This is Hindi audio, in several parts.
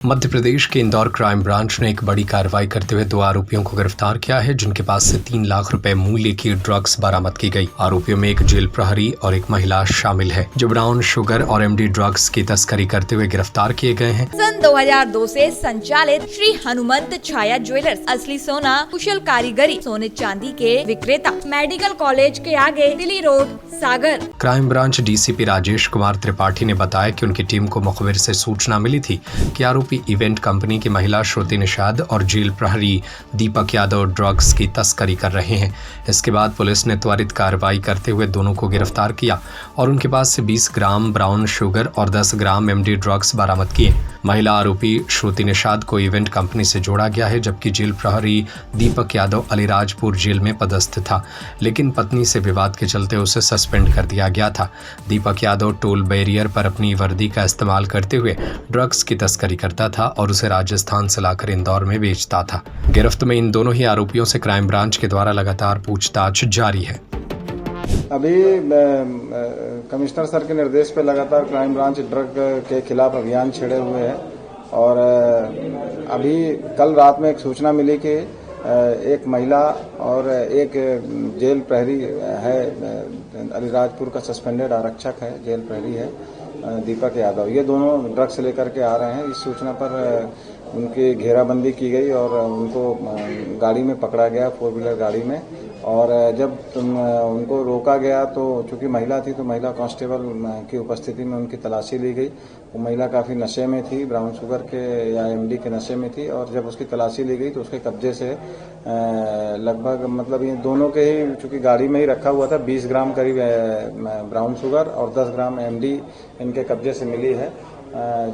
मध्य प्रदेश के इंदौर क्राइम ब्रांच ने एक बड़ी कार्रवाई करते हुए 2 आरोपियों को गिरफ्तार किया है, जिनके पास से 3 लाख रुपए मूल्य की ड्रग्स बरामद की गई। आरोपियों में एक जेल प्रहरी और एक महिला शामिल है, जो ब्राउन शुगर और एमडी ड्रग्स की तस्करी करते हुए गिरफ्तार किए गए हैं। सन 2002 से संचालित श्री हनुमंत छाया ज्वेलर्स असली सोना कुशल कारीगरी सोने चांदी के विक्रेता, मेडिकल कॉलेज के आगे Delhi road, Sagar. Crime branch DCP Rajesh Kumar Tripathi ने बताया कि उनकी टीम को मुखबिर से सूचना मिली थी कि आरोपी इवेंट कंपनी की महिला श्रुति निषाद और जेल प्रहरी दीपक यादव ड्रग्स की तस्करी कर रहे हैं। इसके बाद पुलिस ने त्वरित कार्रवाई करते हुए दोनों को गिरफ्तार किया और उनके पास से 20 ग्राम ब्राउन शुगर और 10 ग्राम एमडी ड्रग्स बरामद किए। महिला आरोपी श्रुति निषाद को इवेंट कंपनी से जोड़ा गया है, जबकि जेल प्रहरी दीपक यादव अलीराजपुर जेल में पदस्थ था, लेकिन पत्नी से विवाद के चलते उसे सस्पेंड कर दिया गया था। दीपक यादव टोल बैरियर पर अपनी वर्दी का इस्तेमाल करते हुए ड्रग्स की तस्करी करता था और उसे राजस्थान से लाकर इंदौर में बेचता था। गिरफ्त में इन दोनों ही आरोपियों से क्राइम ब्रांच के द्वारा लगातार पूछताछ जारी है। अभी कमिश्नर सर के निर्देश पर लगातार क्राइम ब्रांच ड्रग के खिलाफ अभियान छेड़े हुए है और अभी कल रात में एक सूचना मिली कि एक महिला और एक जेल प्रहरी है, अलीराजपुर का सस्पेंडेड आरक्षक है, जेल प्रहरी है दीपक यादव, ये दोनों ड्रग्स लेकर के आ रहे हैं। इस सूचना पर उनकी घेराबंदी की गई और उनको गाड़ी में पकड़ा गया, 4 व्हीलर गाड़ी में। और जब उनको रोका गया तो चूंकि महिला थी तो महिला कांस्टेबल की उपस्थिति में उनकी तलाशी ली गई। वो महिला काफ़ी नशे में थी, ब्राउन शुगर के या एमडी के नशे में थी और जब उसकी तलाशी ली गई तो उसके कब्जे से लगभग ये दोनों के ही चूंकि गाड़ी में ही रखा हुआ था 20 ग्राम करीब ब्राउन शुगर और 10 ग्राम एमडी इनके कब्जे से मिली है,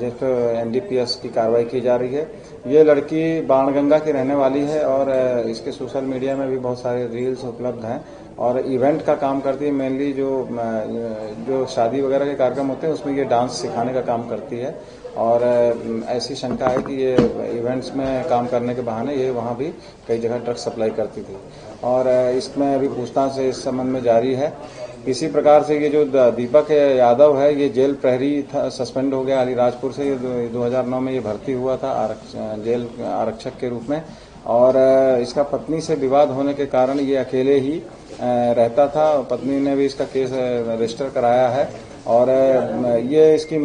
जिस पर एनडीपीएस की कार्रवाई की जा रही है। ये लड़की बाणगंगा की रहने वाली है और इसके सोशल मीडिया में भी बहुत सारे रील्स उपलब्ध हैं और इवेंट का काम करती है। मेनली जो शादी वगैरह के कार्यक्रम होते हैं उसमें ये डांस सिखाने का काम करती है और ऐसी शंका है कि ये इवेंट्स में काम करने के बहाने ये वहाँ भी कई जगह ड्रग्स सप्लाई करती थी और इसमें अभी पूछताछ इस संबंध में जारी है। इसी प्रकार से ये जो दीपक यादव है, ये जेल प्रहरी सस्पेंड हो गया अलीराजपुर से। 2009 में ये भर्ती हुआ था जेल आरक्षक के रूप में और इसका पत्नी से विवाद होने के कारण ये अकेले ही रहता था। पत्नी ने भी इसका केस रजिस्टर कराया है और ये इसकी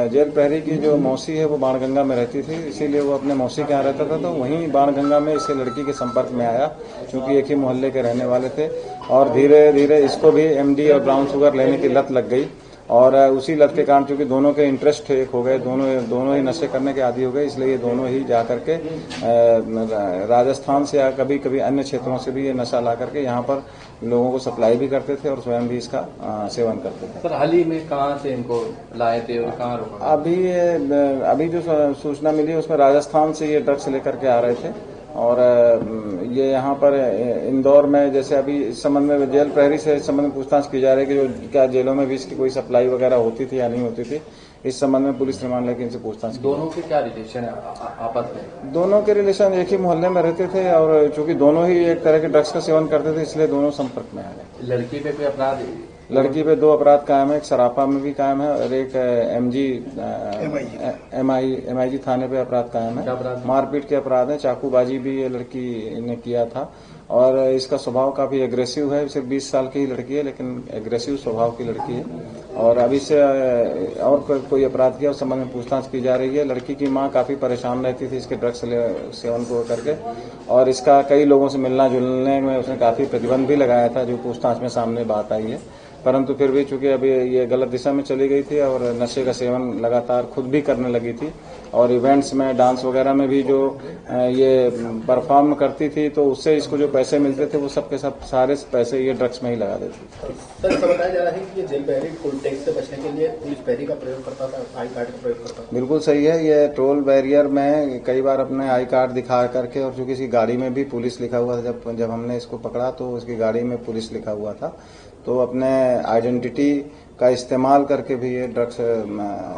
जेल प्रहरी की जो मौसी है वो बाणगंगा में रहती थी, इसीलिए वो अपने मौसी के यहाँ रहता था। तो वहीं बाणगंगा में इसे लड़की के संपर्क में आया, क्योंकि एक ही मोहल्ले के रहने वाले थे और धीरे धीरे इसको भी एमडी और ब्राउन शुगर लेने की लत लग गई और उसी लत के कारण चूंकि दोनों के इंटरेस्ट एक हो गए, दोनों ही नशे करने के आदी हो गए, इसलिए ये दोनों ही जा करके राजस्थान से या कभी कभी अन्य क्षेत्रों से भी ये नशा ला करके यहाँ पर लोगों को सप्लाई भी करते थे और स्वयं भी इसका सेवन करते थे। सर, हाल ही में कहाँ से इनको लाए थे और कहाँ रोका? अभी जो सूचना मिली उसमें राजस्थान से ये ड्रग्स लेकर के आ रहे थे और ये यहाँ पर इंदौर में, जैसे अभी इस संबंध में जेल प्रहरी से इस संबंध में पूछताछ की जा रही है कि जो क्या जेलों में भी इसकी कोई सप्लाई वगैरह होती थी या नहीं होती थी। इस संबंध में पुलिस रिमांड लेकर इनसे पूछताछ। दोनों के क्या रिलेशन है आपस में? दोनों के रिलेशन एक ही मोहल्ले में रहते थे और चूंकि दोनों ही एक तरह के ड्रग्स का सेवन करते थे, इसलिए दोनों संपर्क में आ गए। लड़की पे कोई अपराध? लड़की पे 2 अपराध कायम है, एक सरापा में भी कायम है और एक एमआईजी थाने पे अपराध कायम है। मारपीट के अपराध है, चाकूबाजी भी ये लड़की ने किया था और इसका स्वभाव काफी एग्रेसिव है। सिर्फ 20 साल की ही लड़की है लेकिन एग्रेसिव स्वभाव की लड़की है और अभी से और कोई अपराध किया उस संबंध में पूछताछ की जा रही है। लड़की की मां काफी परेशान रहती थी इसके ड्रग्स सेवन को करके और इसका कई लोगों से मिलना जुलने में उसने काफी प्रतिबंध भी लगाया था, जो पूछताछ में सामने बात आई है। परंतु फिर भी चूंकि अभी ये गलत दिशा में चली गई थी और नशे का सेवन लगातार खुद भी करने लगी थी और इवेंट्स में डांस वगैरह में भी जो ये परफॉर्म करती थी, तो उससे इसको जो पैसे मिलते थे वो सब के सब सारे पैसे ये ड्रग्स में ही लगा देती थी। सर, ऐसा बताया जा रहा है कि ये जेल प्रहरी टोल टैक्स से बचने के लिए पुलिस प्रहरी का प्रयोग करता था, आई कार्ड का प्रयोग करता था। बिल्कुल सही है। ये टोल बैरियर में कई बार अपने आई कार्ड दिखा करके और चूंकि इसकी गाड़ी में भी पुलिस लिखा हुआ था, जब हमने इसको पकड़ा तो उसकी गाड़ी में पुलिस लिखा हुआ था, तो अपने आइडेंटिटी का इस्तेमाल करके भी ये ड्रग्स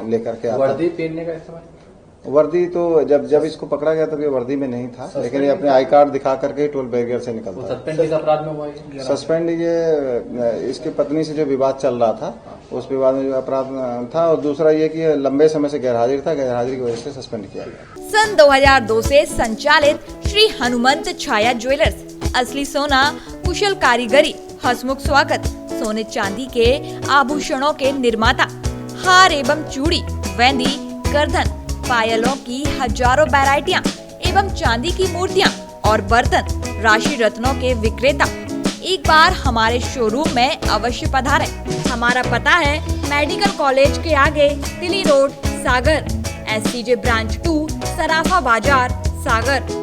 लेकर के आता। वर्दी पहनने का इस्तेमाल? वर्दी तो जब इसको पकड़ा गया तब ये वर्दी में नहीं था, लेकिन ये अपने आई कार्ड दिखा करके ही टोल बैरियर से निकलता। सस्पेंड किस अपराध में हुआ है? सस्पेंड ये इसकी पत्नी से जो विवाद चल रहा था उस विवाद में जो अपराध था। और दूसरा ये कि लंबे समय से गैरहाजिर था, गैरहाजिरी की वजह से सस्पेंड किया गया। सन 2002 से संचालित श्री हनुमंत छाया ज्वेलर्स असली सोना, कुशल कारीगरी, हसमुख स्वागत, सोने चांदी के आभूषणों के निर्माता, हार एवं चूड़ी, वेंदी, गर्दन, पायलों की हजारों वैरायटियां एवं चांदी की मूर्तियां और बर्तन, राशि रत्नों के विक्रेता। एक बार हमारे शोरूम में अवश्य पधारें। हमारा पता है मेडिकल कॉलेज के आगे, दिल्ली रोड, सागर, SCJ ब्रांच 2, सराफा बाजार, सागर।